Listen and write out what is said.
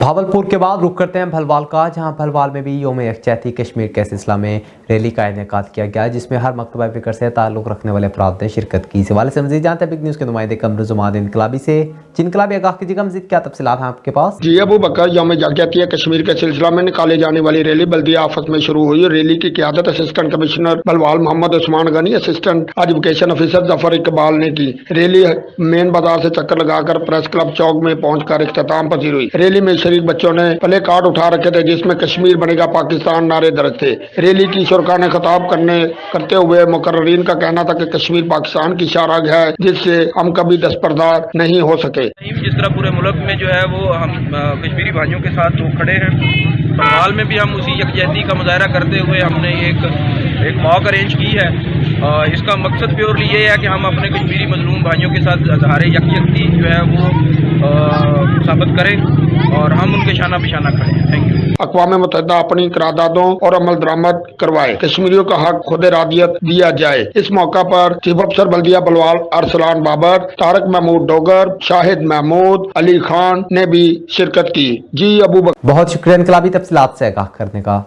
भावलपुर के बाद रुख करते हैं भलवाल का, जहां भलवाल में भी योम यकजहती कश्मीर के सिलसिला में रैली का इनेकाद किया गया, जिसमें हर मकतबा फिक्र से ताल्लुक़ रखने वाले अफराद ने शिरकत की। इस हवाले से मज़ीद जानते हैं बिग न्यूज़ के नुमाइंदे कमरुज़्ज़मान इनकलाबी से। जी इनकलाबी आगाह कीजिएगा, मज़ीद क्या तफसीलात हैं आपके पास? जी अबू बकर, योम यकजहती कश्मीर के सिलसिला में निकाले जाने वाली रैली बल्दिया आफत में शुरू हुई। रैली की क़ियादत assistant commissioner Bhalwal Mohammad Usman Ghani, assistant education officer Zafar Iqbal ने की। रैली मेन बाजार से चक्कर लगाकर प्रेस क्लब चौक में पहुंचकर इख्तिताम पजीर हुई। रैली में शरीक बच्चों ने प्ले कार्ड उठा रखे थे जिसमें कश्मीर बनेगा पाकिस्तान नारे दर्ज थे। रैली की शुरा ने खिताब करते हुए मुकर्रीन का कहना था कि कश्मीर पाकिस्तान की शाराग है जिससे हम कभी दस्तबरदार नहीं हो सके। जिस तरह पूरे मुल्क में जो है वो हम कश्मीरी भाइयों के साथ खड़े हैं, बंगाल में भी हम उसी यकजहती का मुजाहरा करते हुए हमने एक वॉक अरेंज की है। इसका मकसद प्योरली ये है कि हम अपने कश्मीरी मजलूम भाइयों के साथ इज़हार यकजहती जो है वो साबित करें और हम उनके शाना बिशाना खड़े हैं। Thank you. अक़वाम मुत्तहिदा अपनी करारदादों और अमल दरामद करवाए, कश्मीरियों का हक खुद इरादियत दिया जाए। इस मौका पर चीफ अफसर बल्दिया बलवाल अरसलान बाबर, तारक महमूद डोगर, शाहिद महमूद, अली खान ने भी शिरकत की। जी अबू बकर। बहुत शुक्रिया इनकलाबी तफसीलात से आगाह करने का।